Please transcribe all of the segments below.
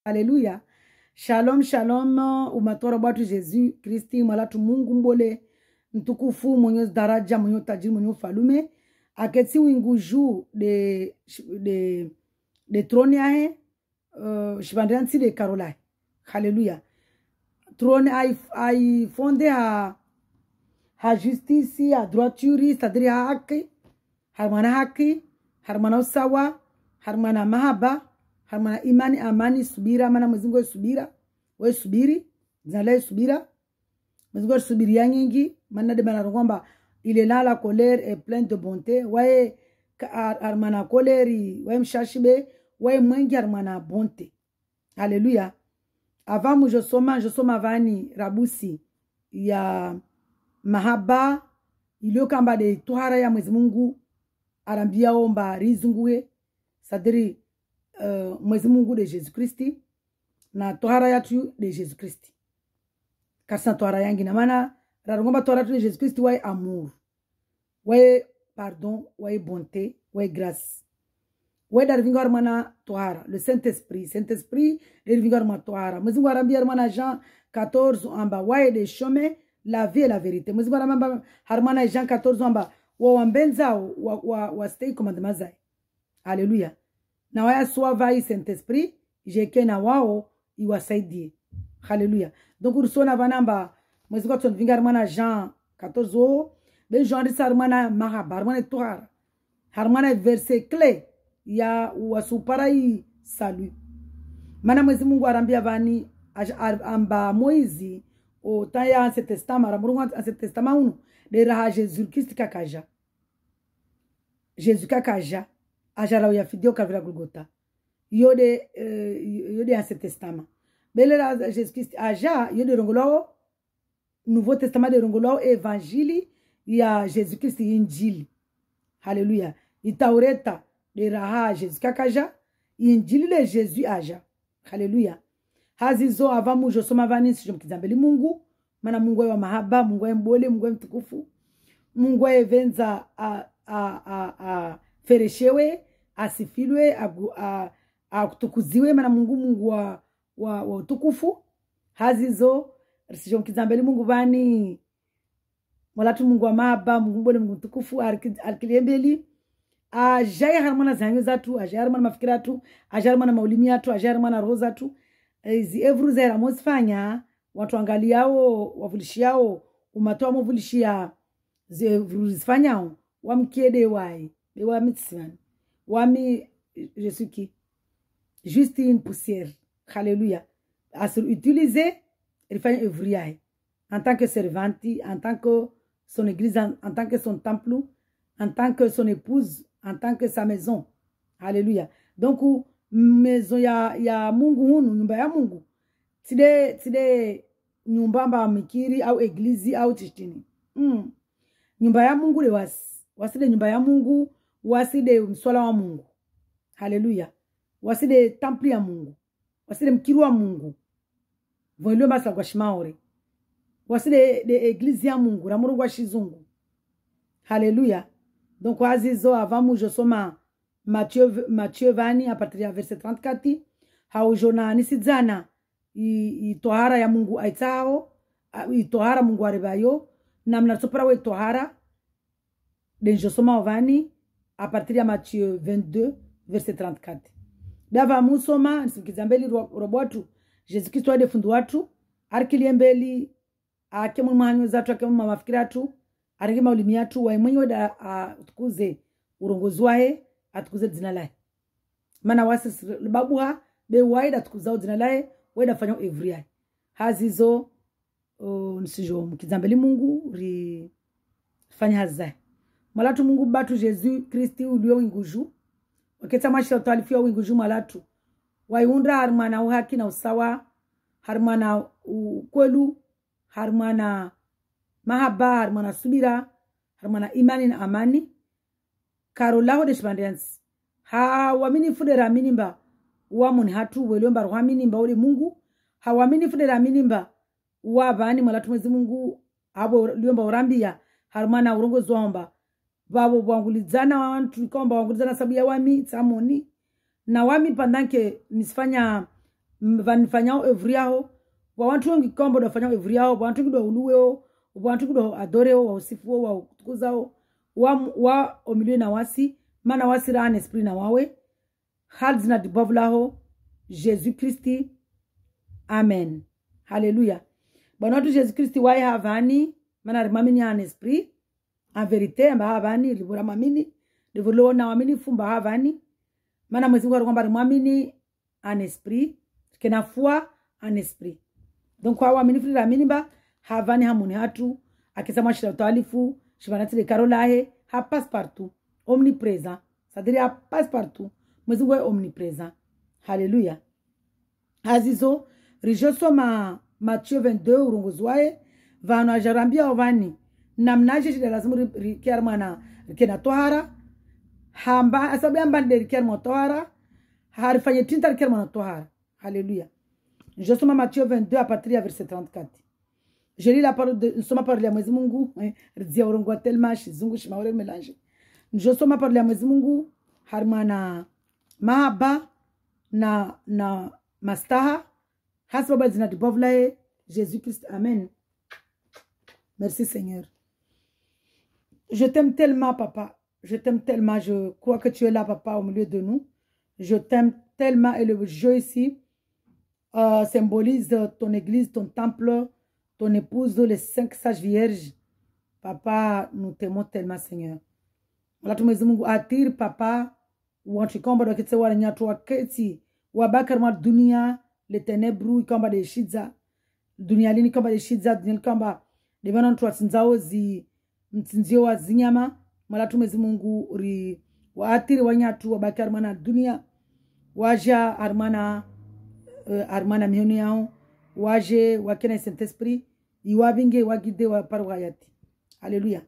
Alléluia. Shalom, shalom, umatora batu Jésus Kristi, malatu Mungu mbole, mtukufu, mwenye daraja, mwenye tajiri, mwenye falume, aketi winguju de trône yahe, shibandansi de Karolai. Alléluia. Trône ai fondé ha justice, ha droiture, c'est-à-dire ha haki, harmana usawa, harmana mahaba, harmana imani, amani, subira, mana mwezingo subira, we subiri, zinale subira, mwezingo subiri ya nyingi, mana de bana rongomba, il est là, la colère est pleine de bonté, wae harmana koleri, wae mshashibe, wae mwengi harmana bonté. Alléluia. Avant mu josoma vani rabusi ya mahaba, ilio kamba de tuhara ya mwezi Mungu, arambia omba rizungue, sadiri mwezi Mungu de Jésus Christi na tohara yatu de Jésus Christi. Kasi na tohara yangi na mana rarongomba tohara yatu de Jésus Christi wae amour, wae pardon, wae bonté, wae grâce. Wae darvingo armana tohara, le Saint-Esprit darvingo armana tohara. Mwezi Mungu arambia armana Jean 14 amba wae de chemin, la vie et la vérité. Mwezi Mungu armana Jean 14 amba wambenza wa stay commandement zai. Alléluia. Na waya suavai Saint-Esprit, jeke na wao iwasaidie. Alléluia. Donc ursona vanamba mwezi kwa tunvinga armana Jean 14 ben Jean risa armana mahaba armana tohara. Armana verset clé ya wasuparai salut. Mana mwezi Mungu arambia vani amba Moizi o taya Ancien Testament ramurungu Ancien Testament unu de raha Jésus Christ kakaja. Jésus kakaja ajara ya fideo kavira Golgotha. Yode Ancien Testament. Belera Jésus Christ aja yode rongolao Nouveau Testament de rongolao évangile ya Jésus Christ injili. Alléluia. Itaureta de raha Jésus kakaja injili de Jésus aja. Alléluia. Hazizo avamu josoma vani sijomkizambeli Mungu. Mana Mungu wa mahaba, Mungu wa mbole, Mungu wa mtukufu. Mungu wa evenza fereshewe, asifilwe, kutukuziwe. Mana Mungu wa utukufu. Hazizo sijomkizambeli Mungu vani molatu Mungu wa mahaba, Mungu mbole, Mungu mtukufu. Arkiliembeli ajaya harmana zanyo zatu, ajaya harmana mafikiratu, ajaya harmana maulimiatu, ajaya harmana roho zatu. Ezi evru zera mozifanya watu angaliao wavulishiao umatoa mvulishia evru zifanyao wamkiede wai bewa mitsivan wami je suis qui juste une poussière. Alléluia. À se utiliser il fait evriae en tant que servante, en tant que son église, en tant que son temple, en tant que son épouse, en tant que sa maison. Alléluia. Donc maison ya Mungu hunu, nyumba ya Mungu tide nyumba mba mikiri au eglizi au tishtini. Nyumba ya Mungu le waside nyumba ya Mungu, waside mswala wa Mungu. Haleluya. Waside templi ya Mungu, waside mkiru wa Mungu, voilwe masla kwa shimaore, waside de eglizi ya Mungu ramuru kwa shizungu. Haleluya. Donc wazizo avamu josoma Matthieu vani a partir ya verset 34 haujona nisidzana tohara ya Mungu aitao tohara Mungu arebayo na mnatopara we tohara denjo soma vani a partir ya Matthieu 22 verset 34 dava musoma nisikizambeli robotu Jésus Kristo ade fundu watu arkiliembeli akemu mahanyo zatu akemu mafikiratu arigema ulimiatu wa mwenye da tukuze urongozi wae atukuze dzina lae. Mana wasi babuha be waida tukuzao dzina lae waida fanya every eye. Hazizo nsijo mkizambeli Mungu ri fanya hazai. Malatu Mungu batu Jésus Kristi ulio winguju. Waketa mashi la tualifia winguju malatu. Waiundra harmana uhaki na usawa, harmana ukwelu, harmana mahaba, harmana subira, harmana imani na amani. Karolaho de shibandiansi. Hawamini fudera minimba uamuni hatu welomba roha minimba ule Mungu. Hawamini fudera minimba uabani malatu mwezi Mungu habo liomba urambia harumana urongo zuomba babo wangulizana wantu kwamba wangulizana sababu ya wami samoni na wami pandanke nisifanya vanifanyao evri yao wa watu wengi kwamba wafanyao evri yao watu wengi uluweo watu wengi adoreo wa usifuo wa utukuzao wa omilio na wasi mana wasi ra esprit na wawe hal zina dibovlaho Jésus Christi amen haleluya bwana wetu Jésus Christi wae havani mana rimamini an esprit en vérité mba havani libura mamini livuro na wamini fumba havani mana mwezi Mungu kwamba rimamini en esprit kena foi en esprit donc kwa wamini fili ramini ba havani hamuni hatu akisema shira utalifu shibanatile karolahe ha passe partout omniprésent ça veut dire ha passe partout mwezi Mungu omniprésent haleluya azizo rijoso Matthieu 22 urunguzwae vano ajarambia ovani namnaje shida lazima rikiar mana rikena tohara hamba asabu amba rikiar mo tohara harifanye tinta rikiar mo tohara haleluya je soma Matthieu 22 à partir du verset 34 je lis la parole de soma parole ya Mwenyezi Mungu rizia urungwa telma shizungu shimaure melange je soma parole ya Mwenyezi Mungu harmana mahaba na mastaha hasbaba zina dibovlae Jésus Christ amen. Merci Seigneur. Je t'aime tellement papa, je t'aime tellement, je crois que tu es là papa au milieu de nous. Je t'aime tellement et le jeu ici symbolise ton église, ton temple, ton épouse, les 5 sages vierges. Papa, nous t'aimons tellement Seigneur. Wala tumwezi Mungu atiri papa wanchikomba doketse wala nyatu waketi wabakar ma dunia le tenebru ikomba de shidza dunia lini komba de shidza dunia komba de banon twatsinzao zi mtsinzio wa zinyama wala tumwezi Mungu ri waatiri wanyatu wabakar mana dunia waja armana mihoni yao waje wakena Saint Esprit iwabinge wagide wa parwayati. Alléluia.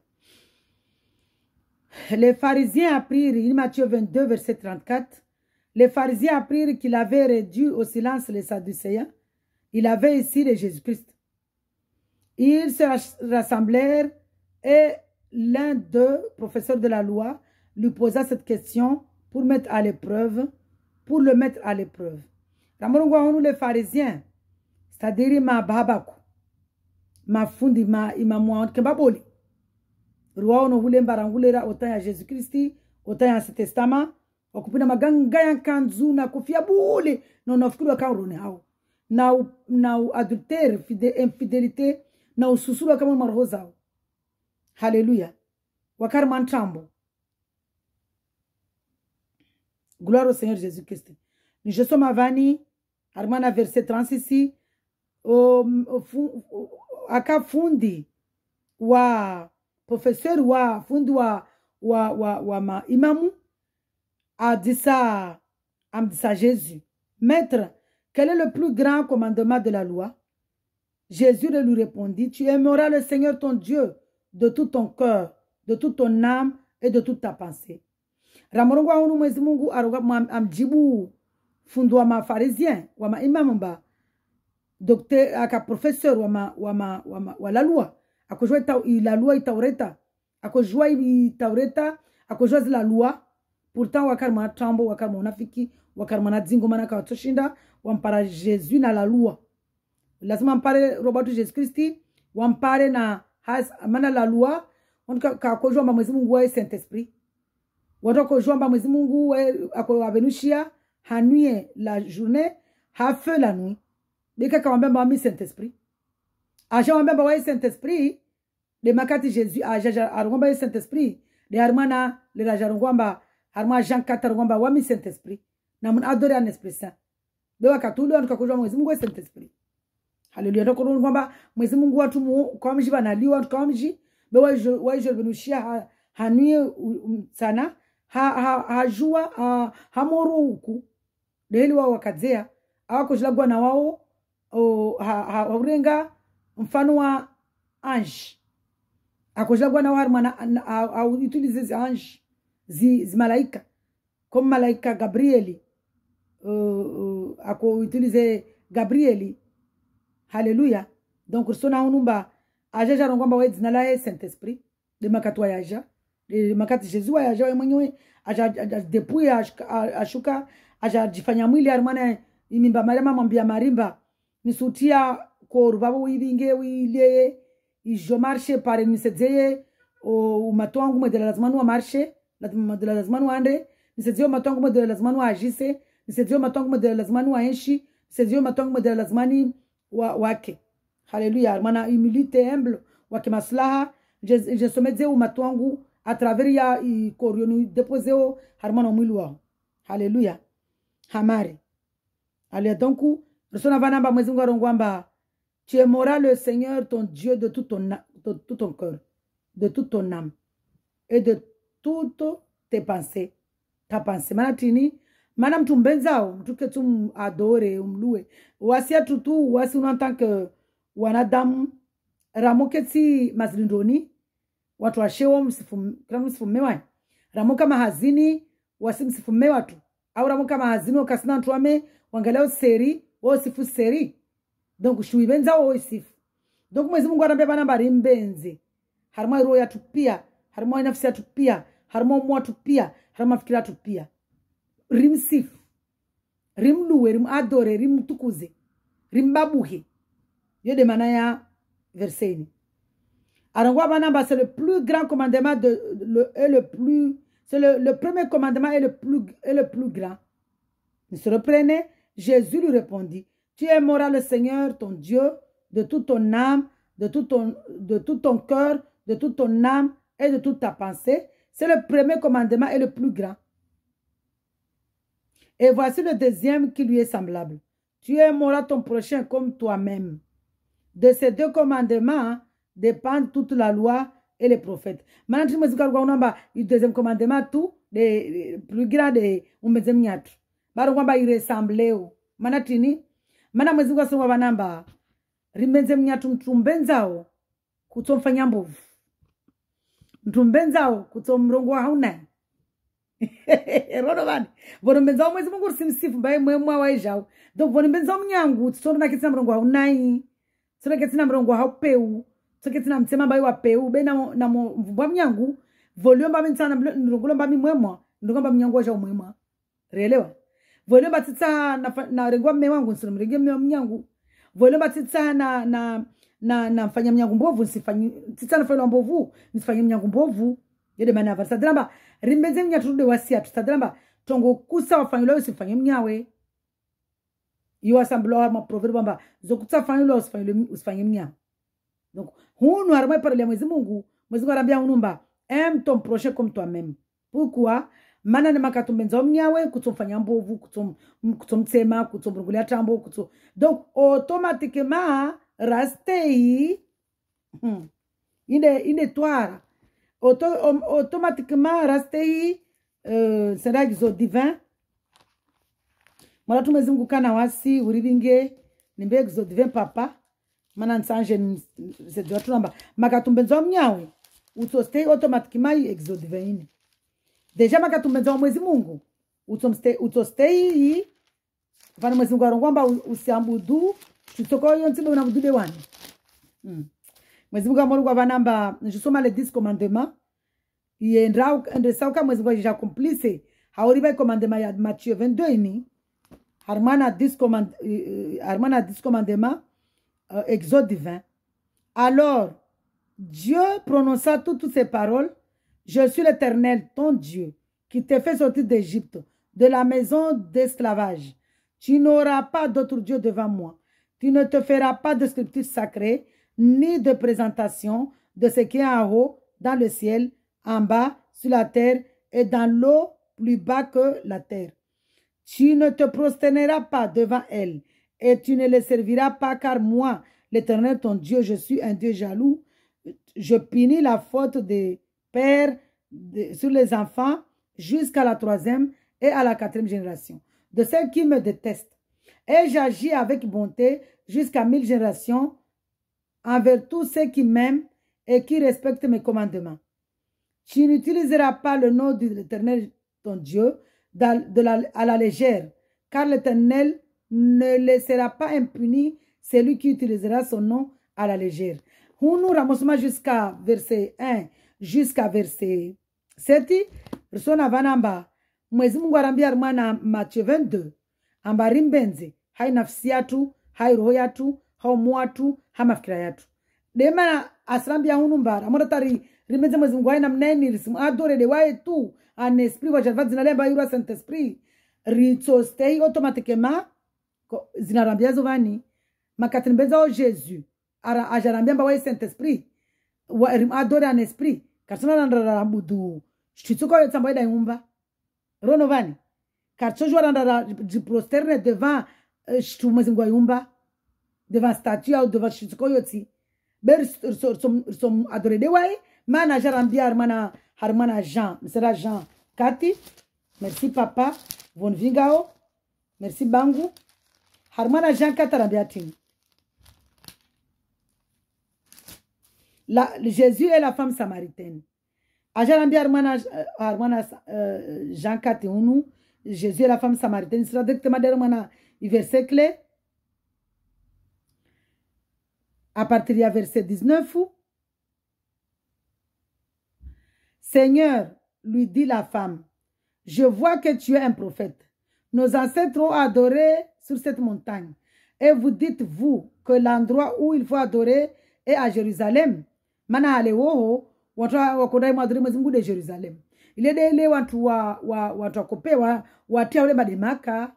Les pharisiens apprirent, Matthieu 22, verset 34, les pharisiens apprirent qu'il avait réduit au silence les Sadducéens. Il avait ici le Jésus-Christ. Ils se rassemblèrent et l'un d'eux, professeur de la loi, lui posa cette question pour le mettre à l'épreuve. Les pharisiens, c'est-à-dire ma babaku, ma fundi, ma imamouan, kembaboli. Ruao no hule mbarangulera otaya Jésus Christi, otaya Ancien Testament, wakupina maganga ya kanzu na kufia bule, na unafikiri wakaurone hao. Na adultère, infidélité, na ususuru kama maroho zao. Haleluya. Wakar mantrambo. Gloire au Seigneur Jésus Christ. Ni je somme avani, armana verset 36, aka fundi wa professeur wa fundi wa ma imamu a dit ça Jésus. Maître, quel est le plus grand commandement de la loi? Jésus lui répondit, tu aimeras le Seigneur ton Dieu de tout ton cœur, de toute ton âme et de toute ta pensée. Ramorongwa hunu Mwenyezi Mungu amjibu fundi wa ma pharisien wa ma imamu ba docteur aka professeur wa la loi. Akojua la loi itaureta. Akojua itaureta. Akojua la loi. Pourtant, wakarma trambo, wakarma unafiki, wakarma na zingo manaka watoshinda, wampara Jésus na la loi. Lazima mpare Roberto Jésus Christi, wampare na mana la loi, akojua mba Mwenyezi Mungu wa Saint Esprit. Watu akojua mba Mwenyezi Mungu wa Venushia, hanuye la journée, ha feu la nuit. Deka kawambe mba wami Saint Esprit. Aja wambemba wa Saint Esprit de makati Jésus aja arungomba wa Saint Esprit de harmana le rajarungomba harma Jean 4 arungomba wa mi Saint Esprit na mun adore an Esprit Saint de wakatulu anuka kujua Mwenyezi Mungu wa Saint Esprit. Haleluya. Ndoko rungomba Mwenyezi Mungu watu kwa mji banaliwa kwa mji be wa je benushia hanuye sana hajua hamoro huku deli wa wakadzea awako jilagwa na wao haurenga mfano wa ange akojagwa na harmana au utilize zi ange zi malaika comme malaika Gabrieli ako utilize Gabrieli. Haleluya. Donc ursona unumba ajaja rongomba wa zina la Saint Esprit de makatwa yaja de makati Jésus wa yaja mwenyewe aja depuis ashuka aja jifanya mwili harmana imimba marema mambia marimba nisutia koru babo wivinge wile ijo marche pare nisedzeye o matwangu modela lazima wa marche modela lazima wa ande nisedzeye matwangu modela lazima wa agise nisedzeye matwangu modela lazima wa enshi nisedzeye matwangu modela lazima wake haleluya maana humilité humble wake maslaha je somedze matwangu à travers ya koru nu deposeo harmona mwili wao haleluya hamari allez donc resona vanamba mwezi Mungu arongwamba tu aimeras le Seigneur ton Dieu de tout ton cœur, de toute ton âme et de toutes tes pensées. Ta pensée. Manatini, manam tumbenzao, mtuke tum adore, umlue. Wasia tutu, wasi unantan que wanadam ramoketi mazlindoni, watu washewa msifumewa. Ramoka mahazini, wasi msifumewa tu. Au ramoka mahazini, wakasina ntuame, wangaleo seri, wasifu seri. Donc shui benza o isif. Donc mwezi Mungu anambia bana bari mbenze. Harimo roho ya tupia, harimo nafsi ya tupia, harimo mwa tupia, harimo fikira tupia. Rimsif. Rimluwe, rim adore, rim tukuze. Rim babuhe. Yode manaya verseni. Arangwa bana c'est le plus grand commandement c'est le premier commandement et le plus grand. Il se reprenait, Jésus lui répondit: tu aimeras le Seigneur, ton Dieu, de toute ton âme, de tout ton cœur, de toute ton âme et de toute ta pensée. C'est le premier commandement et le plus grand. Et voici le deuxième qui lui est semblable. Tu aimeras ton prochain comme toi-même. De ces deux commandements dépendent toute la loi et les prophètes. Maintenant, le deuxième commandement, tout, le plus grand de umezemnyatu. Barongwamba il ressemble. Manatini. Mana mwezi Mungu asema banamba rimenze mnyatu mtumbenzao kutomfanya mbovu mtumbenzao kutomrongo hauna rodo bani vono mbenzao mwezi Mungu simsifu mbaye mwemwa waijao donc vono mbenzao mnyangu tsona nakitsina mrongo haunai tsona kitsina mrongo haupeu tsona kitsina mtsema mbaye wapeu be na mvubwa mnyangu volume mtsana mrongo mba mwemwa ndongamba mnyangu waja mwemwa reelewa Vole batitsa na rengwa mme wangu nsino mrenge mme mnyangu. Vole batitsa na mfanya mnyangu mbovu nsifanye titsa na fanya mbovu nsifanye mnyangu mbovu. Yede manava sadramba rimbeze mnyatude wasia tutadramba tongo kusa wafanya lo usifanye mnyawe. Yo asamblo ma proverbe bamba zokutsa fanya lo usifanye mnyawe. Donc hunu harama parle mwezi Mungu arambia unumba aime ton prochain comme toi-même. Pourquoi? Mana ne makatumbenza mnyawe kutomfanya mbovu kutomtsema kutomrungulia tambo donc automatiquement rastei ine twara automatiquement rastei sera gizo divin mara tumezi Mungu kana wasi urivinge nimbe gizo divin papa mana nsanje c'est de tunamba makatumbenza mnyawe utostei automatiquement exo divin. Deja makatumbenza mwezi Mungu utostei vana mwezi Mungu arongwamba usiambudu tutoko yonti na budu de wani mwezi Mungu amorwa vanamba njusoma les 10 commandements yendra ndesauka mwezi Mungu ja complice hauriba commandement ya Matthieu 22 ini harmana 10 commandements exode divin. Alors Dieu prononça toutes ces paroles: je suis l'Éternel, ton Dieu, qui te fait sortir d'Égypte, de la maison d'esclavage. Tu n'auras pas d'autre Dieu devant moi. Tu ne te feras pas de sculpture sacrée, ni de présentation de ce qui est en haut, dans le ciel, en bas, sur la terre, et dans l'eau, plus bas que la terre. Tu ne te prosterneras pas devant elle, et tu ne les serviras pas, car moi, l'Éternel, ton Dieu, je suis un Dieu jaloux. Je punis la faute des père sur les enfants jusqu'à la 3e et à la 4e génération de ceux qui me détestent. Et j'agis avec bonté jusqu'à 1000 générations envers tous ceux qui m'aiment et qui respectent mes commandements. Tu n'utiliseras pas le nom de l'Éternel ton Dieu à la légère, car l'Éternel ne laissera pas impuni celui qui utilisera son nom à la légère. Nous ramassons jusqu'à verset 1 jusqu'à verset 7. Persona vanamba mwezi Mungu arambia mwana Matthieu 22 amba rimbenze hai nafsi yatu hai roho yatu hau muatu hama fikira yatu dema asrambia hunu mbara amora tari rimeze mwezi Mungu haina mneni risimu adore de wae tu an esprit wa java zinalemba yura saint esprit ritso stay automatiquement zinarambia zovani makatinbeza o Jésus ara ajarambia mba wae saint esprit wa adore an esprit karsona ndara budu shitsuko yotsamba ida yumba rono vani kartsojwa ndara prosterne devant mwezi Mungu yumba devant statue ou devant shitsuko yotsi ber som adore de wae mana jarambia harmana Jean sera Jean Kati merci papa von vingao merci bangu harmana Jean Katarambia tim Jésus et la femme samaritaine ajarambia harmana Jean Kati unu Jésus et la femme samaritaine sera directement derrière verset clé à partir du verset 19 Seigneur, lui dit la femme, je vois que tu es un prophète. Nos ancêtres ont adoré sur cette montagne. Et vous dites-vous que l'endroit où il faut adorer est à Jérusalem. Mana alewoho, watu wakodai mwadhuri mwezi Mungu de Jérusalem. Ile ile watu wakopewa, watia ule mademaka.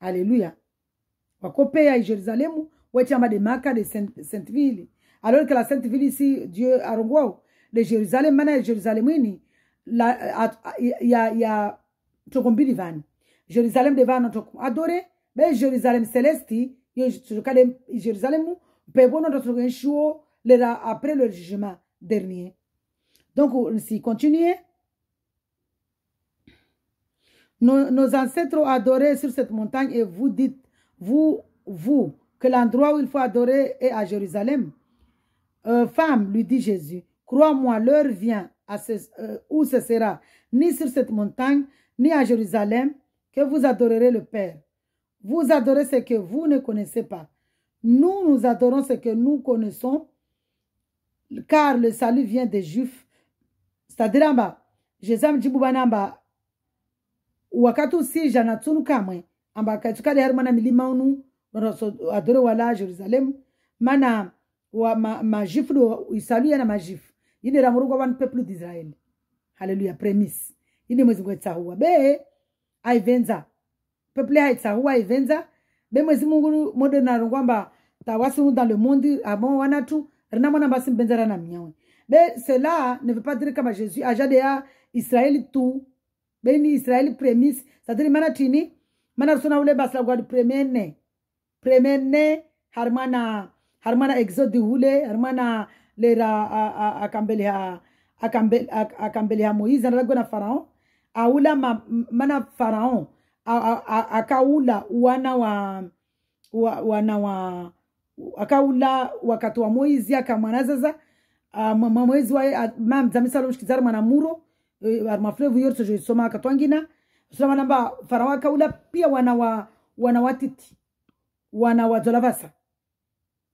Alléluia. Wakopea Jérusalem, watia mademaka de Sainte-Ville. Alors que la Sainte-Ville ici, Dieu a rongwao. De Jérusalem, mana Jérusalem ini ya tokombili vani. Jérusalem devant notre adoré, mais Jérusalem céleste, Jérusalem pebo notre show après le jugement dernier. Donc si continuer nos ancêtres ont adoré sur cette montagne et vous dites vous que l'endroit où il faut adorer est à Jérusalem. Femme, lui dit Jésus, crois-moi, l'heure vient où ce sera, ni sur cette montagne, ni à Jérusalem, que vous adorerez le Père. Vous adorez ce que vous ne connaissez pas. Nous adorons ce que nous connaissons, car le salut vient des Juifs. C'est-à-dire, Jésus me dit, wakati si janatsunu kamwe, katika de hermana milima unu, adore wala Jérusalem, mana Juif isalu yana Juif. Yine ramurugo wan peuple d'Israël. Alléluia, prémisse. Yine mwezi Mungu etsahuwa. Be, aivenza. Peuple haitsahuwa aivenza. Be mwezi Mungu mode na rongwamba tawasi dans le monde abon wanatu. Rina mwana basi mbenzara na mnyawe. Be, cela ne veut pas dire que Jésus a jadea Israël tout. Be ni Israël prémisse. C'est-à-dire mana tini. Mana rusona ule basla gwadu premier ne harmana exode hule. Harmana lera akambelea Moïse anarago na Pharaon aula mana Pharaon akaula akaula wakati wa Moïse akamwana sasa Moïse wa mam zamisa loshikizara mana muro maflevu yorso je soma katwangina soma namba Pharaon akaula pia wanawatiti wanawazolavasa.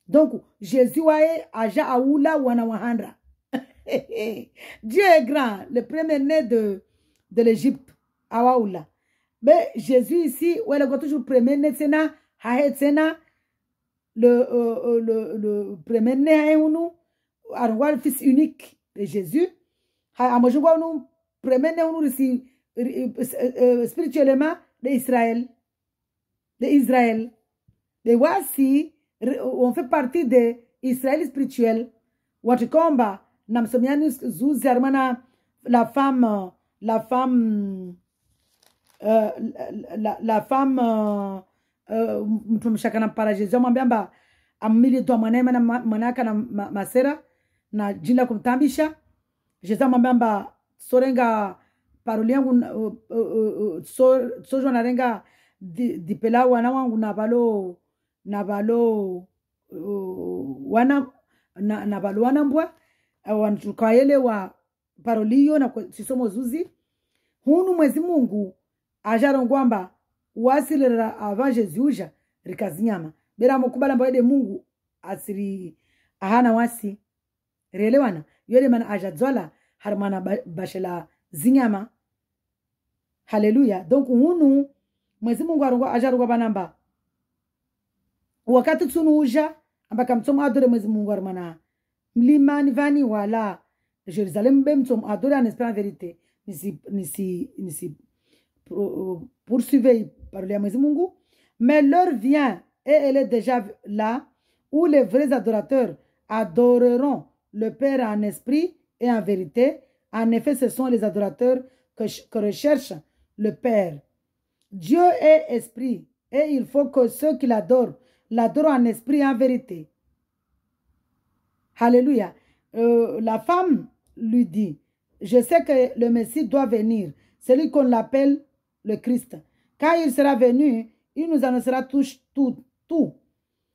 Donc, Jésus aja aoula wana wahandra. Dieu est grand, le premier-né de l'Égypte, awaoula. Mais Jésus ici, où elle a toujours premier-né, le premier-né, le fils unique de Jésus. Le premier-né, spirituellement, d'Israël. Mais voici, on fait partie de Israël spirituel. Watukomba na msomiani zuzi armana la femme mtu mshakana para Jésus mwambiamba amili to mwanema na manaka na masera na jina kumtambisha Jésus mwambiamba sorenga paroli yangu sojo narenga dipela wana wangu na balo wana mbwa wanatukaelewa parolio na sisomo zuzi hunu mwezi Mungu ajarongwamba wasilera ava Jesuja rikazinyama bera mukubala mbaide Mungu asiri ahana wasi reelewana yole mana ajadzwala harmana bashela zinyama. Haleluya. Donc hunu mwezi Mungu ajarongwa banamba wakati tunuja ambaka mtomo adore mwezi Mungu armana mlimani vani wala Jerusalem be mtomo adore en esprit en vérité nisi poursuivre par le mwezi Mungu, mais l'heure vient et elle est déjà là où les vrais adorateurs adoreront le Père en esprit et en vérité. En effet, ce sont les adorateurs que recherche le Père. Dieu est esprit et il faut que ceux qui l'adorent en esprit et en vérité. Alléluia. La femme lui dit, je sais que le Messie doit venir, celui qu'on l'appelle le Christ. Quand il sera venu, il nous annoncera tout.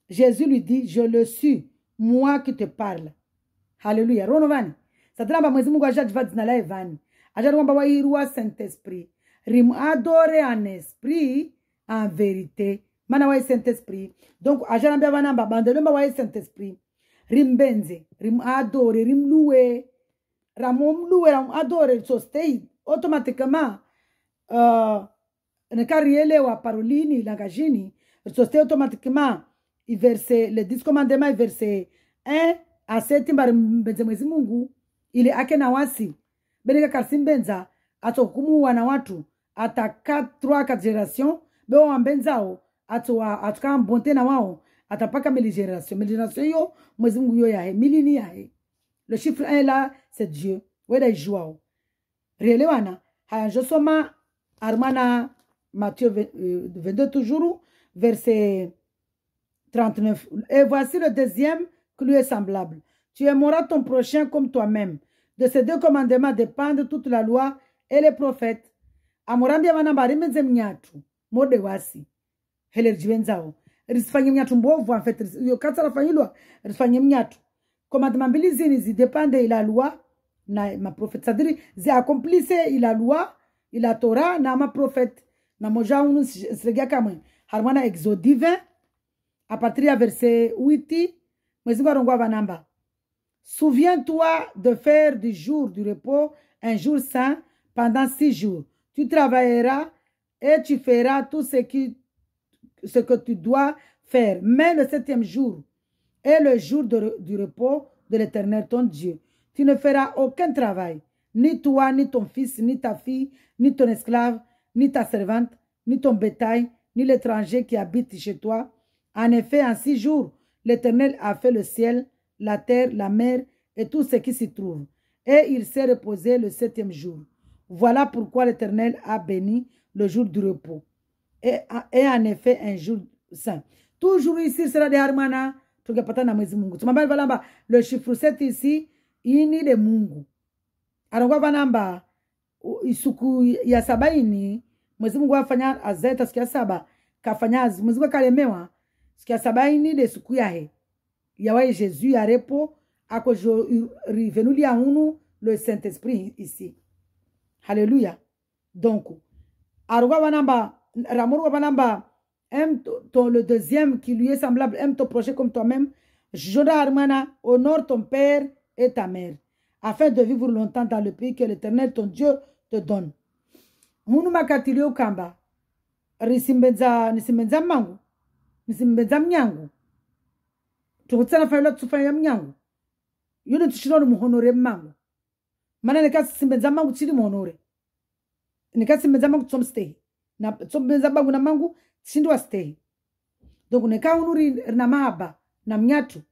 Jésus lui dit, je le suis, moi qui te parle. Alléluia. Ronovani. Sadraba mwezi Mungu ajadva dzinala evani. Ajadwamba wairua Saint-Esprit. Rim adore en esprit, en vérité. Mana wa Saint-Esprit. Donc ajadambia vanamba bandelemba wa Saint-Esprit. Rim benze, rim adore, rim loué. Ramom loué, ram adore, so stay automatiquement ne carrielewa parolini langagini, so stay automatiquement verset le 10 commandements verset 1 à 7 mbenze mwezi Mungu ili ake na wasi beneka karsimbenza atokumu wana watu ataka 3 generation beo wambenzao atuka mbonte na wao atapaka mili generation yo mwezi Mungu yo yahe milini yahe. Le chiffre 1 là c'est Dieu weda joao relewana haya josoma armana Matthieu 22 toujours verset 39. Et voici le deuxième qui lui est semblable. Tu aimeras ton prochain comme toi-même. De ces 2 commandements dépendent toute la loi et les prophètes. Amorambia vanambari menze mnyatu. Mode wasi. Hele rjivenzao. Risifanye mnyatu mbovu en fait. Yo kata rafanyilwa. Risifanye mnyatu. Commandement mbili zini zi dépende la loi na ma prophète. C'est-à-dire zi accomplisse la loi, la Torah na ma prophète. Na moja unu sregia kamwe. Harmana Exode 20. À partir du verset 8, souviens-toi de faire du jour du repos un jour saint pendant 6 jours. Tu travailleras et tu feras tout ce que tu dois faire. Mais le 7e jour est le jour du repos de l'Éternel ton Dieu. Tu ne feras aucun travail, ni toi, ni ton fils, ni ta fille, ni ton esclave, ni ta servante, ni ton bétail, ni l'étranger qui habite chez toi. En effet, en 6 jours, l'Éternel a fait le ciel, la terre, la mer et tout ce qui s'y trouve. Et il s'est reposé le 7e jour. Voilà pourquoi l'Éternel a béni le jour du repos. Et en effet, un jour saint. Toujours ici, sera des harmana. Le chiffre 7 ici, ini de Mungu. Arangwa vanamba, isuku ya sabaini, mwezi Mungu wafanya azeta sikia saba, kafanya mwezi Mungu kalemewa, sikia sabaini de suku yahe. Yawaye Jésus ya repo, ako revenu li unu le Saint-Esprit ici. Alléluia. Donc, arangwa vanamba, ramurwa vanamba, aime le deuxième qui lui est semblable, aime ton prochain comme toi-même. Joda Armana, honore ton père et ta mère, afin de vivre longtemps dans le pays que l'Éternel, ton Dieu, te donne. Munu makatilio kamba, nisimbenza mangu, nisimbenza mnyangu. Tukutsana fayula tsufanya mnyangu. Yuno tushironu muhonore mangu. Mana nekasi simbenza mangu chili muhonore. Nekasi simbenza mangu tsomstay. Na tsombenza mangu na mangu, shindwa stay. Donc neka unuri na mahaba na mnyatu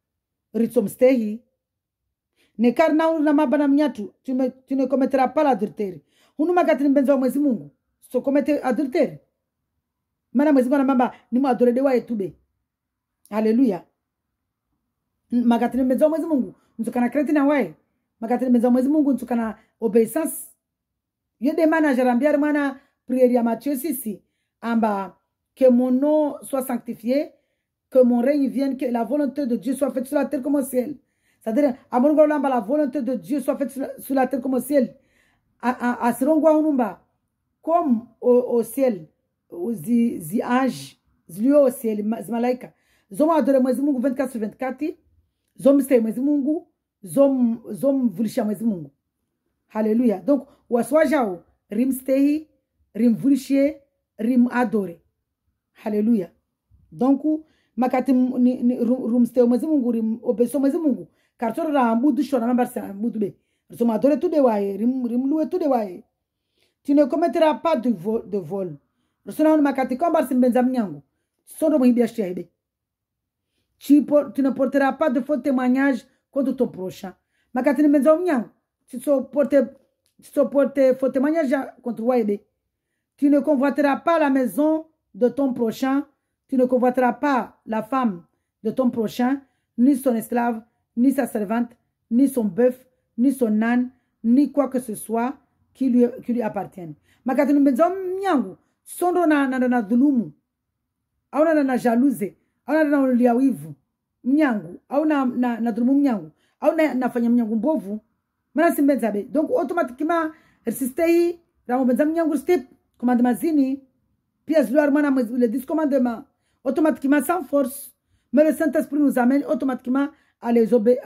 ritsomstehi. Nekar na unuri na mahaba na mnyatu tu ne commettras pas l'adultère. Hunu makatini mbenza wa mwezi Mungu so commette adultère. Mana mwezi Mungu na mamba ni mu adore dewa etube. Alléluia. Makatini mbenza wa mwezi Mungu ntsukana kreti na wae. Makatini mbenza wa mwezi Mungu ntsukana obéissance. Yede mana jarambia mana prière ya Matthieu 6 amba que mon nom soit sanctifié, que mon règne vienne, que la volonté de Dieu soit faite sur la terre comme au ciel. C'est-à-dire, la volonté de Dieu soit faite sur la terre comme au ciel. Comme au ciel, aux anges, au ciel, les malaïka. Zom adore mwezi Mungu 24 sur 24. Zom stay mwezi Mungu. Zom vulisha mwezi Mungu. Alléluia. Donc, waswa jao, rim stay, rim vulishie, rim adore. Alléluia. Donc, makati rumste mwezi mungu obeso mwezi mungu kartoro ra ambudu shona mambarsa ambudu be so adore tout de waye rimluwe tout de waye tu ne commettras pas de vol rusona on makati kombarsa mbenza mnyango sondo muhibia shebe tu ne porteras pas de faux témoignages contre ton prochain makati mbenza mnyango tu portes faux témoignages contre waye. Tu ne convoiteras pas la maison de ton prochain. Tu ne convoiteras pas la femme de ton prochain, ni son esclave, ni sa servante, ni son bœuf, ni son âne, ni quoi que ce soit qui lui appartienne. Makati mbenzo mnyangu, sondo na dhulumu, au na jalousie, au na uliawivu, mnyangu, au na dhulumu mnyangu, au nafanya mnyangu mbovu, mana simbenza be. Donc automatiquement, resistei, ramo benza mnyangu step, commandement zini, pièce gloire mana le 10 commandements, automatiquement sans force, mais le Saint-Esprit nous amène automatiquement à les obéir,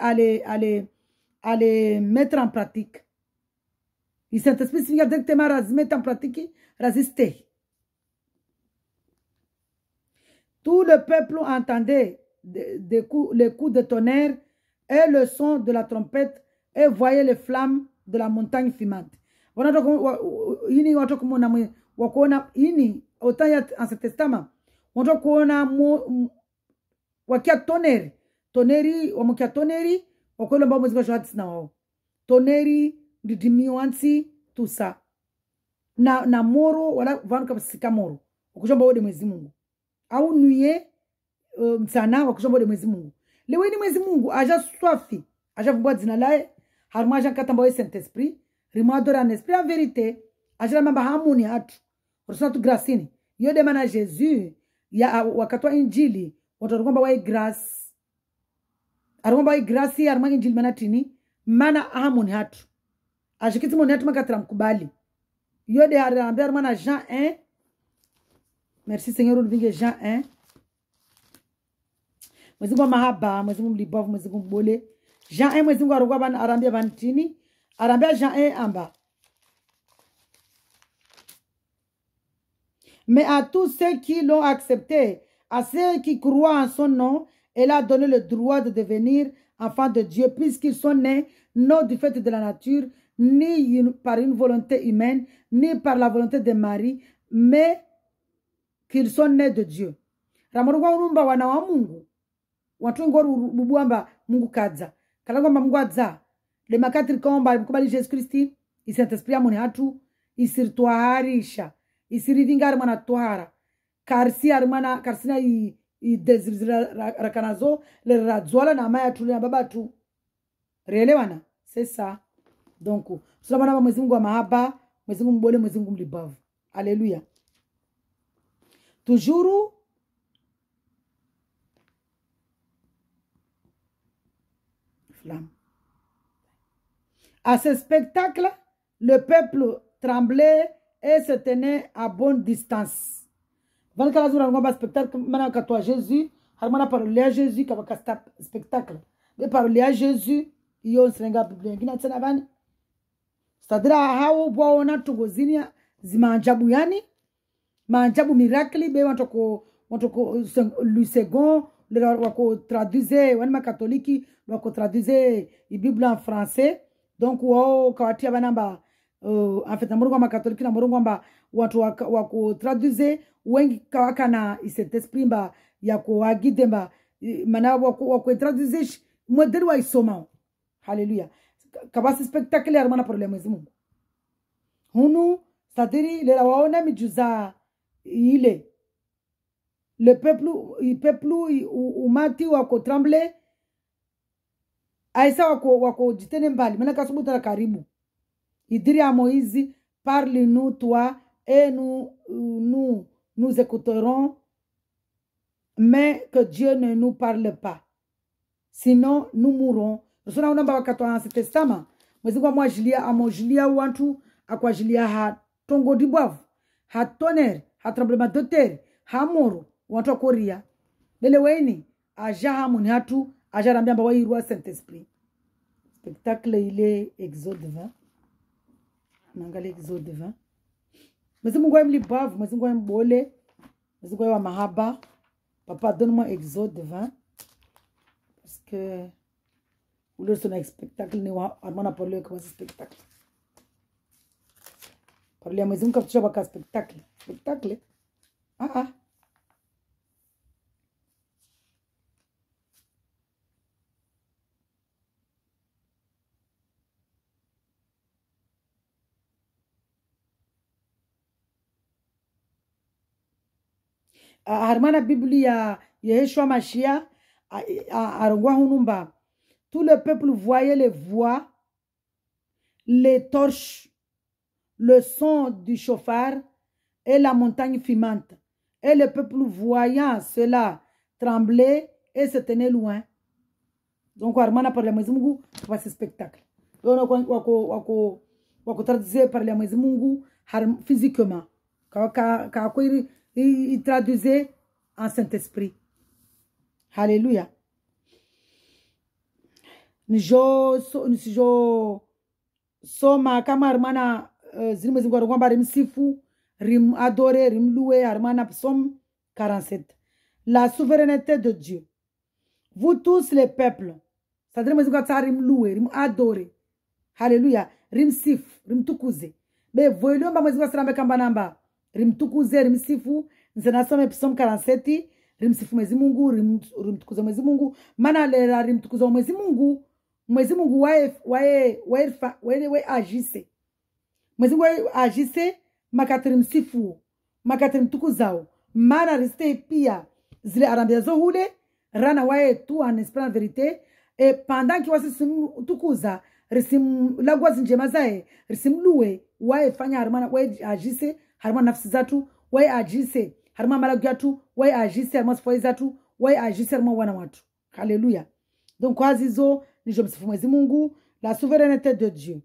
à les mettre en pratique. Le Saint-Esprit signifie directement mettre en pratique, résister. Tout le peuple entendait les coups de tonnerre et le son de la trompette et voyait les flammes de la montagne fumante. Ini watu kumona wakuona ini otaya Ancien Testament watu kuona wakia toneri wamukia toneri wakola mbao mwezi wa shahadis na wao toneri ndidimio ansi tusa na moro wala vanu kabisika moro wakushamba wode mwezi Mungu au nuye msana wakushamba wode mwezi Mungu lewe ni mwezi Mungu aja swafi aja vumbua zina lae haruma aja katamba we Saint-Esprit rimo adora en esprit en vérité ajira mamba hamuni hatu rusuna tu grasini yode mana Jésus ya wakatwa injili watu kwamba wai grace aromba wai grace arma injili mana tini mana hamuni hatu ajikiti moni hatu makatra mkubali yode harambia mana Jean 1 merci Seigneur ulivinge Jean 1 mwezi kwa mahaba mwezi mlibavu mwezi mbole Jean 1 mwezi kwa rugwa bana arambia bantini arambia Jean 1 amba. Mais à tous ceux qui l'ont accepté, à ceux qui croient en son nom, elle a donné le droit de devenir enfants de Dieu, puisqu'ils sont nés non du fait de la nature, ni par une volonté humaine, ni par la volonté de Marie, mais qu'ils sont nés de Dieu. Ramurugwa urumba wana wa Mungu. Watu ngoru bubuamba Mungu kadza. Kalangomba Mungu adza. Le makatri komba mkubali Jésus Christi, Saint-Esprit amoni hatu, isirtuaharisha, isirivinga mwana tuara, karsina desir rakanazo, le radzola na maya tulia babatu. Reelewana? C'est ça. Donc, tunabana mwezi Mungu wa mahaba, mwezi Mungu mbole, mwezi Mungu mlibavu. Alléluia. Toujours flamme. À ce spectacle, le peuple tremblait et se tenait à bonne distance. Quand on a un spectacle, quand Jésus, on a parlé à Jésus, quand on a un spectacle, on a parlé à Jésus, il y a un spectacle. C'est-à-dire, on a tout gozini, zimanjabu yani, manjabu miracle, be wantoko le second, wako traduise, wani makatoliki, wako traduise la Bible en français. Donc wao kawatia banamba en fait na murongo wa katoliki na murongo mba watu wako traduise wengi kawaka na Saint-Esprit mba ya kuagide mba mana wako traduise modeli wa isoma. Haleluya. Kabasi spectacle ya mana problème mwezi Mungu. Hunu c'est-à-dire le waona mijuza ile le peuple umati wako tremble. Aisa wako jitene mbali. Mana kasubuta la karibu. Idiri a Moïse, parle-nous toi et nous écouterons. Mais que Dieu ne nous parle pas. Sinon, nous mourrons. Nous sommes en Ancien Testament. Mwezi kwa mwajilia, amojilia wantu, akwajilia ha tongo diboavu, ha tonnerre, ha tremblement de terre, ha moro, wantu akoria. Lele weni, aja hamuni hatu, aja rambia mbawa irua Saint-Esprit. Spectacle ile Exode 20. Nangali Exode 20. Mwezi Mungu wa mlibavu, mwezi Mungu wa mbole, Mwenyezi Mungu wa mahaba. Papa, donne-moi Exode 20. Parce que vous voulez un spectacle, ni armana parler comme un spectacle. Parler à Mwenyezi Mungu comme tu vas un spectacle. Spectacle. Ah ah. Harmana Biblia Yeshua Mashia arongwa hunumba. Tout le peuple voyait les voix, les torches, le son du chauffard et la montagne fumante. Et le peuple voyant cela tremblait et se tenait loin. Donc Harmana par la Mwenyezi Mungu kwa ce spectacle. Donc wako traduire par la Mwenyezi Mungu physiquement. Il traduisait en Saint-Esprit. Alléluia. Nijo soma kama Armana zilime zingwa kwamba rimsifu, rim adore, rim louer Armana Psaume 47. La souveraineté de Dieu. Vous tous les peuples. C'est-à-dire que rim louer, rim adore. Alléluia. Rim sif, rim tukuze. Mais voyons ba mwezi kwa kamba namba. Rimtukuze, rimsifu, nzenasome Psalm 47, rimsifu Mwenyezi Mungu, rimtukuze Mwenyezi Mungu, mana lera rimtukuze Mwenyezi Mungu wae agise. Mwenyezi Mungu agise, makati rimsifu, makati rimtukuzao, mana reste pia, zile arambia zohule, rana wae tu en esprit en vérité, et pendant ki wasi tukuza, risim lagwa zinjema zae, risim luwe, wae fanya harmana, wae agise, harma nafsi zatu, wai ajise, harma malagu yatu, wai ajise, harma sifoi zatu, wai ajise, harma wana watu. Alléluia. Donc, kwa zizo, ni jomsifu Mwenyezi Mungu, la souveraineté de Dieu.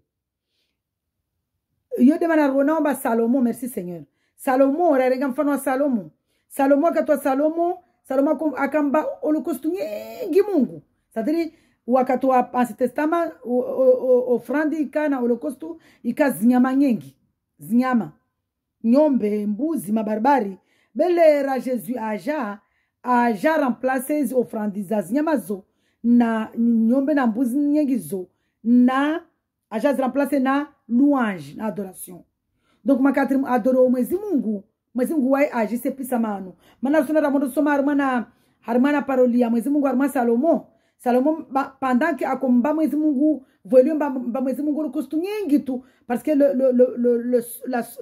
Yo demana ronaomba Salomo, merci Seigneur. Salomo, rarenga mfano wa Salomo. Salomo katwa Salomo akamba holocauste nyingi Mungu. C'est-à-dire, wakati wa Ancien Testament, ofrandi ikana holocauste, ikazinyama nyingi. Zinyama. Nyombe, mbuzi, mabarbari. Belera Jésus aja remplacer les offrandes za nyamazo na nyombe na mbuzi nyengizo na aja remplacer na louange, na adoration. Donc makati adoro Mwenyezi Mungu wai agise pisa mano. Mana sona ramondo soma harmana paroli ya Mwenyezi Mungu harma Salomo pendant que akomba Mwenyezi Mungu voulait ba Mwenyezi Mungu le costu nyingi tu parce que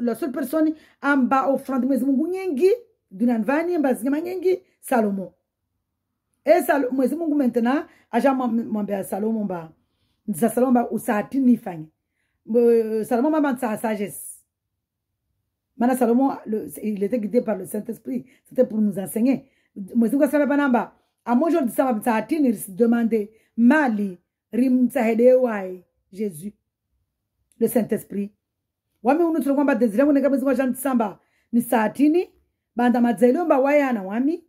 la seule personne en bas offrande Mwenyezi Mungu nyingi dunanvani mbazima nyingi Salomo. Et Mwenyezi Mungu maintenant aja mwambia Salomo ba ndiza Salomo ba usati nifanye. Salomo m'a sa sagesse. Maintenant Salomo il était guidé par le Saint-Esprit, c'était pour nous enseigner. Mwenyezi Mungu savait pas namba. À mon jour de ça va demander mali rim wai Jésus le Saint-Esprit. Wami unutu kwamba dezira muneka mwezi wa Jean Samba ni saatini banda mazelo mba waya na wami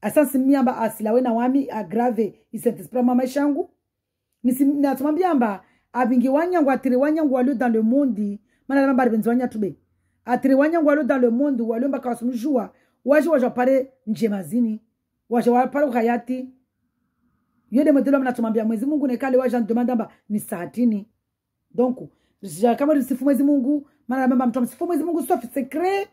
asansi miamba asilawe na wami agrave i Saint-Esprit mama shangu natumambia mba abingi wanyangu atiri wanyangu walio dans le monde mana namba benzi wanya tube atiri wanyangu walio dans le monde walio mba kawasumjua waje pare njemazini waje pare ukayati yode modelo mnatumambia Mwenyezi Mungu nekale waje demanda mba ni saatini. Donc kama nisifu Mwenyezi Mungu maana baba mtamsifu Mwenyezi Mungu sauf secret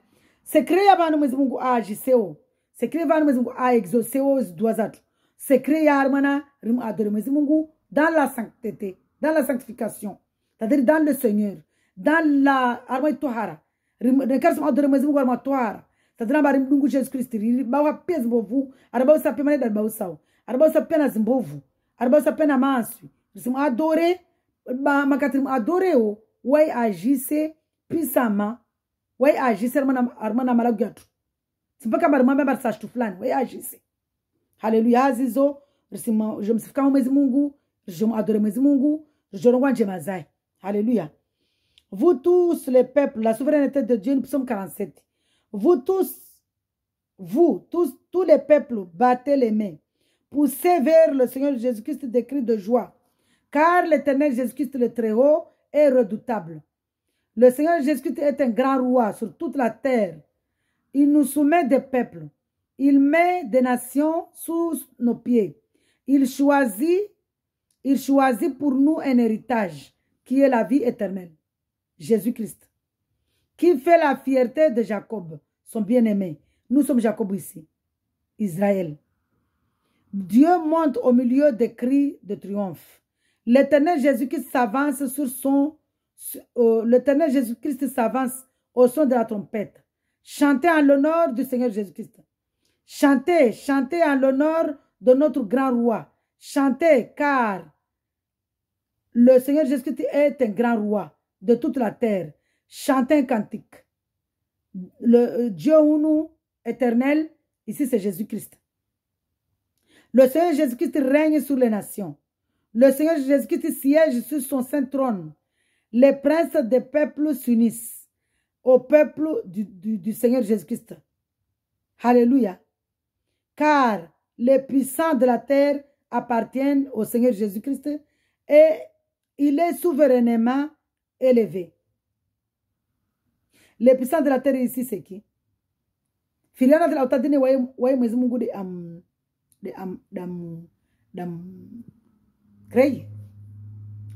ya bana Mwenyezi Mungu ajiseo secret bana Mwenyezi Mungu a exauceo zatu secret ya harmana rim adore Mwenyezi Mungu dans la sainteté, dans la sanctification, c'est-à-dire dans le Seigneur, dans la harmona tohara rim karso adore Mwenyezi Mungu harmona tohara c'est-à-dire ba rim dungu Jesus Christ ba wa pes mbovu araba sa pemane dal ba usao araba sa pena zimbovu araba sa pena maswi sim adore ba makati adoreo wai agise pisama wai agise armana malagu yatu simpaka barumamba barsashtu fulani wai agise. Haleluya azizo risima je msifika Mwenyezi Mungu je m'adore Mwenyezi Mungu je rongwa njema zai. Haleluya. Vous tous les peuples, la souveraineté de Dieu, Psaume 47. Vous tous les peuples, battez les mains, poussez vers le Seigneur Jésus-Christ des cris de joie. Car l'Éternel Jésus-Christ le Très-Haut est redoutable. Le Seigneur Jésus-Christ est un grand roi sur toute la terre. Il nous soumet des peuples. Il met des nations sous nos pieds. Il choisit pour nous un héritage qui est la vie éternelle. Jésus-Christ. Qui fait la fierté de Jacob, son bien-aimé. Nous sommes Jacob ici. Israël. Dieu monte au milieu des cris de triomphe. L'Éternel Jésus-Christ s'avance l'Éternel Jésus-Christ s'avance au son de la trompette. Chantez en l'honneur du Seigneur Jésus-Christ. Chantez, chantez en l'honneur de notre grand roi. Chantez, car le Seigneur Jésus-Christ est un grand roi de toute la terre. Chantez un cantique. Le Dieu Unou éternel, ici c'est Jésus-Christ. Le Seigneur Jésus-Christ règne sur les nations. Le Seigneur Jésus-Christ siège sur son saint trône. Les princes des peuples s'unissent au peuple du Seigneur Jésus-Christ. Alléluia. Car les puissants de la terre appartiennent au Seigneur Jésus-Christ et il est souverainement élevé. Les puissants de la terre ici, c'est qui? Filiana de la utadini wae mwezi Mungu kreye.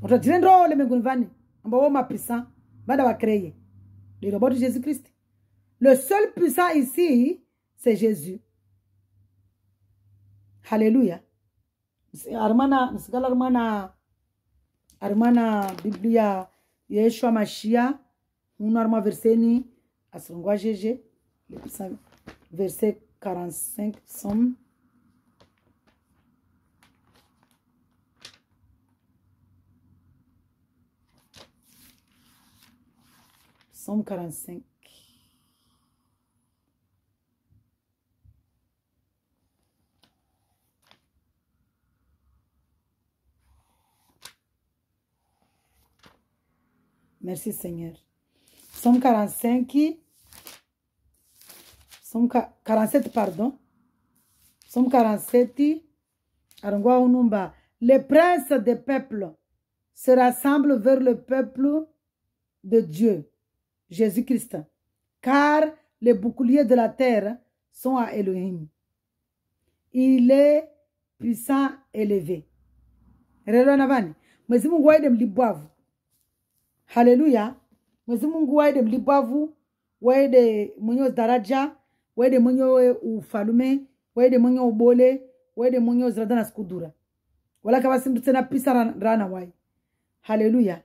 Otajirendo le mengunvani ambao ma puissant bada wa kreye. Le robot de Jésus-Christ. Le seul puissant ici, c'est Jésus. Alléluia. Armana Biblia Yeshua Mashia, un arma verseni asungwa GG, verset 45, Somme. Somme 45. Merci Seigneur. Somme 45, Somme 47, pardon. Somme 47, Arangwa Unumba. Les princes des peuples se rassemblent vers le peuple de Dieu, Jésus-Christ, car les boucliers de la terre sont à Elohim. Il est puissant élevé. Hallelujah. Mwezi Mungu waide mlibavu, waide mwenye daraja, waide mwenye ufalume, waide mwenye ubole, waide mwenye zradana skudura. Wala kama simtu tena pisa rana wai. Hallelujah.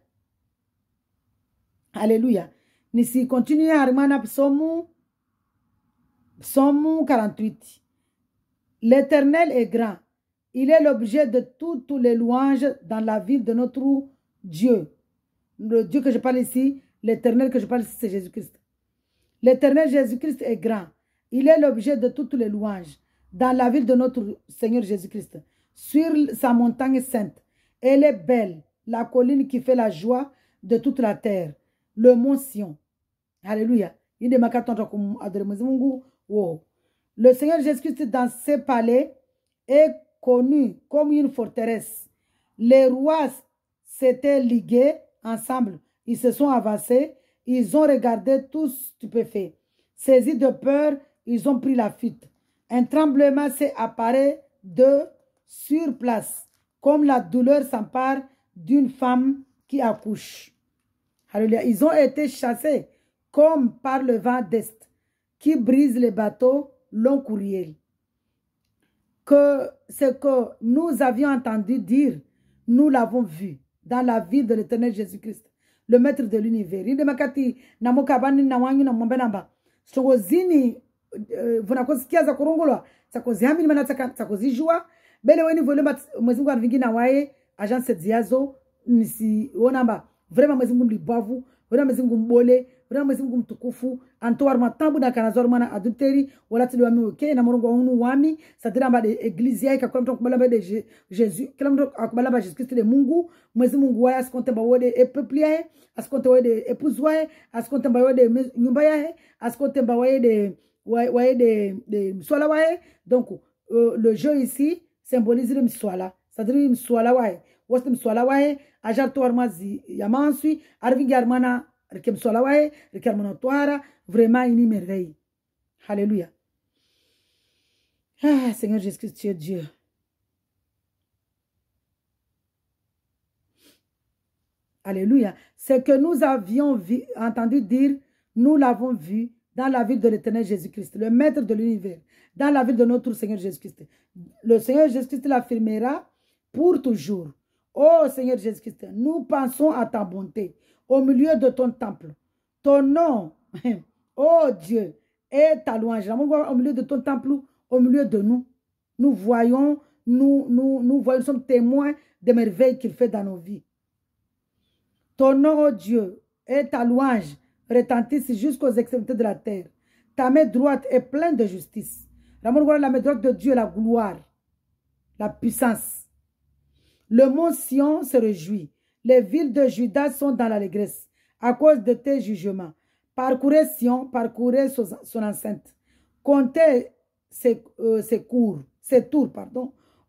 Alléluia. Nisi continue à Armana Psaume 48. L'Éternel est grand. Il est l'objet de toutes les louanges dans la ville de notre Dieu. Le Dieu que je parle ici, l'Éternel que je parle ici, c'est Jésus-Christ. L'Éternel Jésus-Christ est grand. Il est l'objet de toutes les louanges dans la ville de notre Seigneur Jésus-Christ. Sur sa montagne sainte, elle est belle, la colline qui fait la joie de toute la terre. Le mont Sion. Alléluia. Le Seigneur Jésus-Christ dans ses palais est connu comme une forteresse. Les rois s'étaient ligués ensemble. Ils se sont avancés. Ils ont regardé tous stupéfaits. Saisis de peur, ils ont pris la fuite. Un tremblement s'est apparu d'eux sur place, comme la douleur s'empare d'une femme qui accouche. Alléluia. Ils ont été chassés comme par le vent d'Est qui brise les bateaux long courriel. Que ce que nous avions entendu dire, nous l'avons vu dans la vie de l'Éternel Jésus-Christ, le maître de l'univers. Il demakati na mokabani na wanyu na mwambenamba. Songozini vunakozisikia za kurongolwa sakozihami mana sakozijua bele weni volema mwezi Mungu avingi na wae agence ziazo nisi onamba vraiment mwezi Mungu mlibavu vraiment mwezi Mungu mbole vraiment mwezi Mungu mtukufu antoar matambu na kanazor mana adulteri wala tili wami okay na morongo hunu wami sadira mba de eglise yake kwa mtu kubala de Jésus kila mtu akubala ba Jésus Christ de Mungu mwezi Mungu wae asikonte ba wode e peuple yae asikonte wode épouse wae asikonte ba wode nyumba yae asikonte ba wode de mswala wae. Donc le jeu ici symbolise le mswala, c'est-à-dire mswala wae woste mswala wae ajar to armazi yamansui arvingi armana reke mswala wae reke armana toara vraiment ini merveille. Alléluia. Ah, Seigneur Jésus-Christ, tu es Dieu. Alléluia. Ce que nous avions entendu dire, nous l'avons vu dans la ville de l'Éternel Jésus-Christ, le Maître de l'univers, dans la ville de notre Seigneur Jésus-Christ. Le Seigneur Jésus-Christ l'affirmera pour toujours. Oh Seigneur Jésus-Christ, nous pensons à ta bonté au milieu de ton temple. Ton nom, oh Dieu, est ta louange. Au milieu de ton temple, au milieu de nous, nous voyons, nous sommes témoins des merveilles qu'il fait dans nos vies. Ton nom, oh Dieu, et ta louange retentissent jusqu'aux extrémités de la terre. Ta main droite est pleine de justice. La main droite de Dieu, la gloire, la puissance. Le mont Sion se réjouit. Les villes de Juda sont dans l'allégresse à cause de tes jugements. Parcourez Sion, parcourez son enceinte. Comptez ses tours,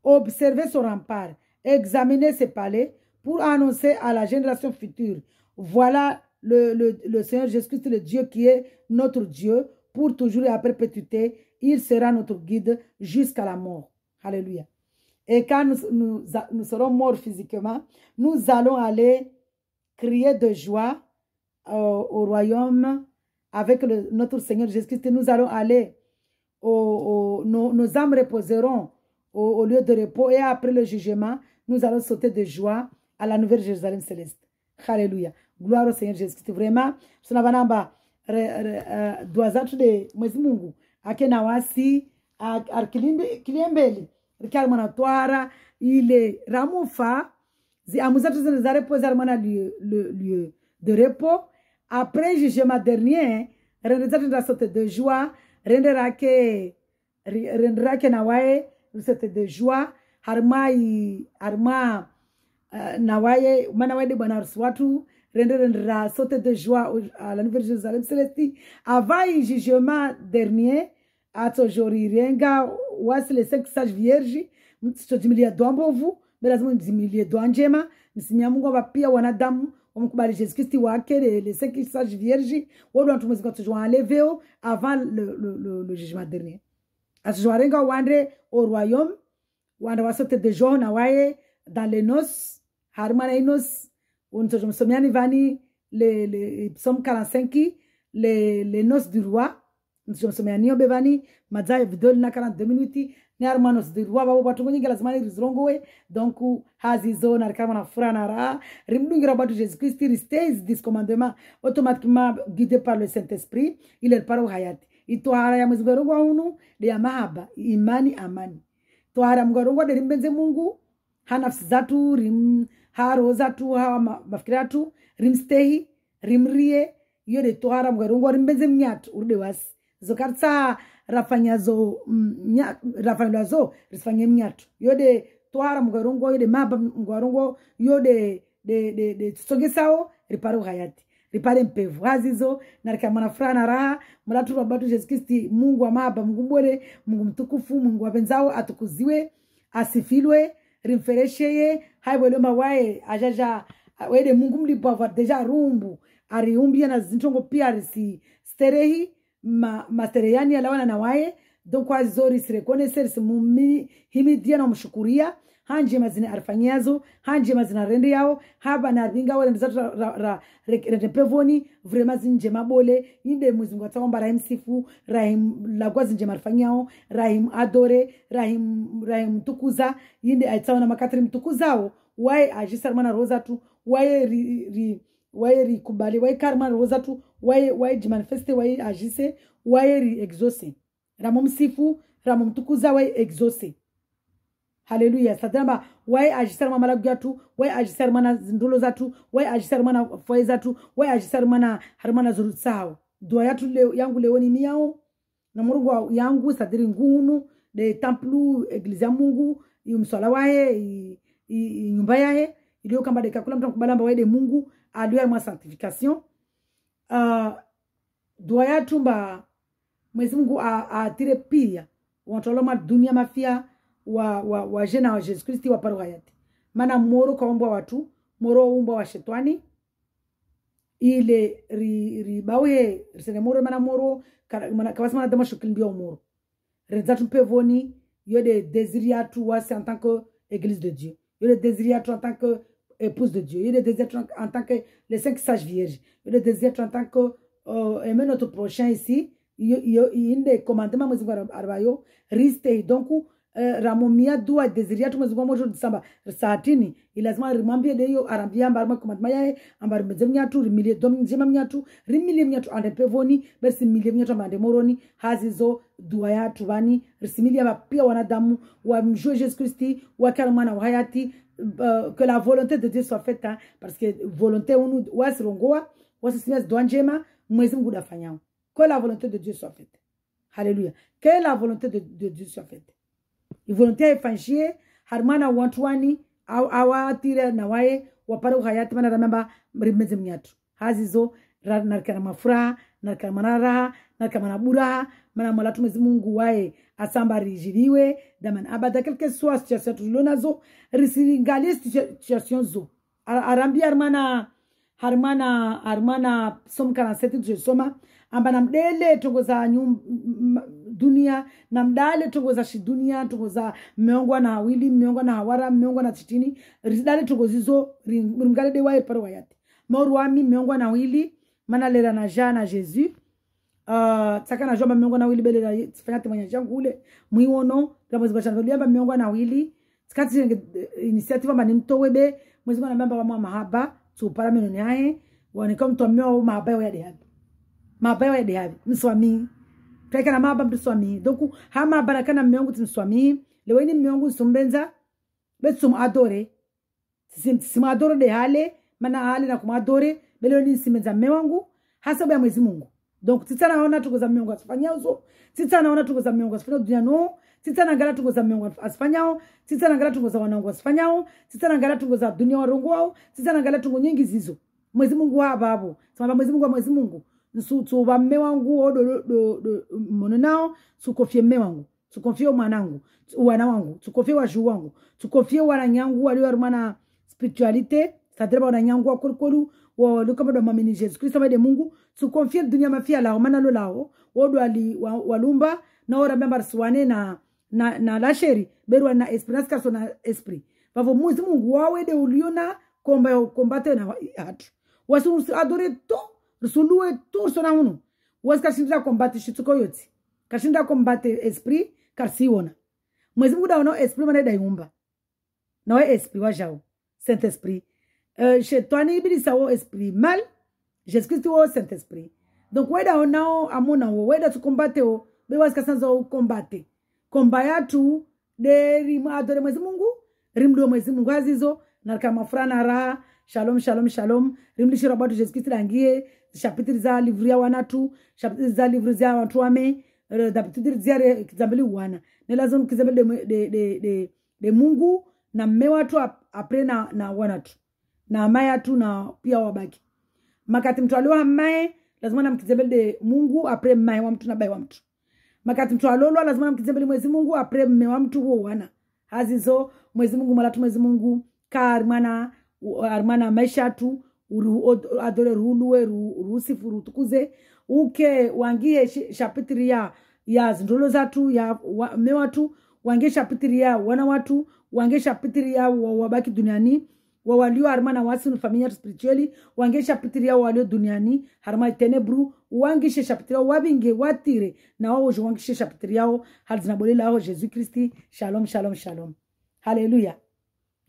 observez son rempart, examinez ses palais, pour annoncer à la génération future, voilà le Seigneur Jésus-Christ, le Dieu qui est notre Dieu, pour toujours et à perpétuité. Il sera notre guide jusqu'à la mort. Alléluia. Et quand nous serons morts physiquement, nous allons aller crier de joie au royaume avec notre Seigneur Jésus-Christ. Nous allons aller, nos âmes reposeront au lieu de repos, et après le jugement, nous allons sauter de joie à la nouvelle Jérusalem céleste. Alléluia. Gloire au Seigneur Jésus-Christ. Vraiment, tunabanamba duazatu de mwezi Mungu ake na wasi kiliembele rikali mwana twara ile ramufa zi amuzatu za repos mwana lieu de repos après jugement dernier rendezatu da sauter de joie renderake na wae sauter de joie harma nawaye manawaye de bwana watu rendera sauter de joie à la nouvelle Jérusalem céleste avant le jugement dernier à tojori renga wasi les 5 sages vierges mtotimilia dombovu lazima mtimilie doanjema msimia Mungu pia wanadamu wamkubali Jésus Christ wake les 5 sages vierges wao watu mwezi kwa enlever avant le jugement dernier à tojori renga wandre au royaume wanda wasote de joie nawaye dans les noces harmana inos untojomsomiani vani les psaume 45 les noces du roi untojomsomiani obevani madza video na 42 minutes ni harmanos du roi babo batu nyingi lazima ni rizrongowe donc hazizo na kama na fura na ra rimdungira batu Jésus Christ restays this commandement automatiquement guidé par le Saint-Esprit il est paro hayati itohara ya mzigoro wa unu ya mahaba imani amani tohara mgorongo de rimbenze Mungu hanafsi zatu haro zatu mafikiratu rimstehi rimrie yode tohara mgorongo rimbenze mnyatu urde wasi zokartsa rafanyazo rafanyazo risfanye mnyatu yode tohara mgorongo yode maba mgorongo yode de tsogesao riparo hayati ripare mpevu hazizo na mwana frana raha mlatu wabatu Jésus Christ Mungu wa mahaba Mungu mbore Mungu mtukufu Mungu wapenzao atukuziwe asifilwe rimferesheye haibole mawae ajaja wede Mungu mlipo avoir deja rumbu ariumbia na zintongo pia risi sterehi mastereyani alawana na wae donc azori sirekoneser simumi himidia na mshukuria hanje mazina arfanyazo hanje mazina rende yao haba na ringa wale ndizatu repevoni vraiment zinje mabole inde muzingu ataomba rahim sifu rahim lagwazi nje marfanyao rahim adore rahim tukuza inde aitaona makatri mtukuzao wae ajisar mana rozatu wae ri kubali wae karma rozatu wae jimanifeste wae ajise wae ri exauce ramom sifu ramom tukuza wae exauce. Haleluya. Satamba wae ajisar mana malagatu, wae ajisar mana zindulo zatu, wae ajisar mana foye zatu, wae ajisar mana harmana zuru sao. Dua yatu yangu leoni miao na Mungu yangu sadiri ngunu de templu eglise Mungu yumswala wae nyumba yae ilio kamba de kakula mtu kubalamba wae de Mungu adua mwa sanctification. Dua yatu mba Mwenyezi Mungu atire pia wantoloma dunia mafia wa jena wa Jésus Christ wa paro hayati mana moro kaomba watu moro umba wa shetani ile ribawe risene moro mana moro kawasma dama shukil mbio moro rezatu pevoni yo de désiriatu wasi en tant que église de Dieu, yo de désiriatu en tant que épouse de Dieu, yo de désiriatu en tant que les 5 sages vierges, yo de désiriatu en tant que aimer notre prochain ici, yo inde commandement mwezi arbayo riste donc ramomia dua désiriatu mwezi mojo disamba saatini ilazima rimambie de yo arambia mbarma commandement yae ambar mezemnyatu rimilie dom njema mnyatu rimilie mnyatu ande pevoni bersi milie mnyatu amande moroni hazizo dua yatu bani risimilia pia wanadamu wa mjue Jésus Christ wa kalmana wa hayati que la volonté de Dieu soit faite hein, parce que volonté unu wasirongoa wasisinas dua njema mwezi Mungu dafanyao que la volonté de Dieu soit faite. Alléluia. Que la volonté de Dieu soit faite. La volonté est fanchie harmana wantwani awatire na wae wapare hayati mana ramamba mrimeze mnyatu hazizo narkana mafuraha narkana manaraha narkana manaburaha mana malatu mwezi Mungu wae asamba rijiriwe daman abada quelque soit situation tulonazo risiringalie situation zo arambi harmana som 47 tusoma amba namdele tongoza dunia namdale tongoza shidunia tongoza meongwa na wili meongwa na hawara meongwa na chitini ridale tongozizo ringale de wae paro wayati morwami meongwa na wili mana lera na jana Jésus tsaka na jomba meongwa na wili bele tsifanya temanya jangu ule muiwono kama zibashana liamba meongwa na wili skati initiative mba nimtowebe mwezi kwa namba wa mahaba tupara menoni yae wanika mtu ameo mahaba ya dehabi mahaba ya dehabi mswami kaika na mahaba mswami donc hama barakana meongu mswami leweni meongu sumbenza betum adore sima adore de hale mana hale na kumadore beloni simenza mewangu hasabu ya mwezi Mungu donc titana naona tukoza meongu asifanyao titana naona tukoza meongu asifanyao dunia no titana ngala tukoza meongu asifanyao titana ngala tukoza wanangu asifanyao titana ngala tukoza dunia warongo wao titana ngala tungo nyingi zizo mwezi Mungu wa babo sema mwezi Mungu nsutu ba mewangu odo mono nao sukofie mewangu sukofie mwanangu wana wangu sukofie waju wangu sukofie wananyangu walio rumana spiritualite sadreba wananyangu akorikolu wa lukama do mamini Jésus Christ de Mungu sukofie dunia mafia lao mana lo lao odo ali walumba na ora member swane na la sheri beru na esperance kaso na esprit bavo mwezi Mungu wawe de uliona kombate na hatu wasu adore to rusulue tu sona unu was kashinda kombate shituko yoti kashinda kombate esprit karsiona mwezi Mungu daona esprit mana dayumba na we esprit wajao saint esprit shetani ibilisa wo esprit mal Jésus Christ wo saint esprit donc weda onao amona wo weda tu kombate o be was kasanza o kombate kombayatu de rimadore mwezi Mungu rimdo mwezi Mungu azizo na kama frana raha shalom shalom shalom rimlishira batu Jésus Christ langie chapitre za livre ya wanatu chapitre za livre za watu wame d'habitude ziare kizambeli wana nelazo kizambeli de Mungu na mme watu apre na wanatu na maya tu na pia wabaki makati mtu alio amae lazima na mkizambeli de Mungu apre maya wa mtu na bai wa mtu makati mtu alolo lazima na mkizambeli mwezi Mungu apre mme wa mtu huo wana hazizo mwezi Mungu malatu mwezi Mungu armana maisha tu adore ruluwe rusifu rutukuze uke wangie shapitri ya zindolo zatu ya mewatu wangie shapitri ya wana watu wangie shapitri ya wabaki duniani walio armana wasi familia spiritually wangie shapitri ya walio duniani harma tenebru wangie shapitri ya wabinge watire na wao wangie shapitri yao halzina bolela hao Jésus Christ shalom shalom shalom haleluya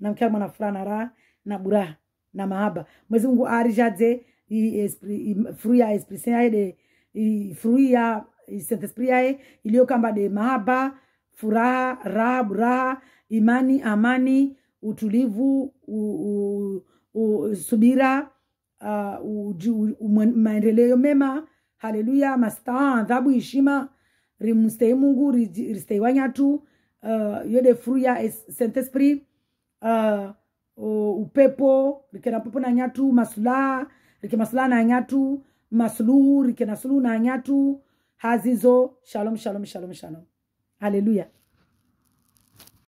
na mkama na furana ra na buraha na mahaba mwezi Mungu arijaze fruit ya esprit saint de fruit ya saint esprit yae iliyo kamba de mahaba furaha raha buraha imani amani utulivu subira maendeleo mema haleluya masta adhabu heshima rimstei Mungu ristei wanyatu yode fruit ya saint esprit upepo rikena pepo na nyatu masula masula na nyatu masluhu rikena suluhu na nyatu hazizo shalom shalom shalom shalom haleluya.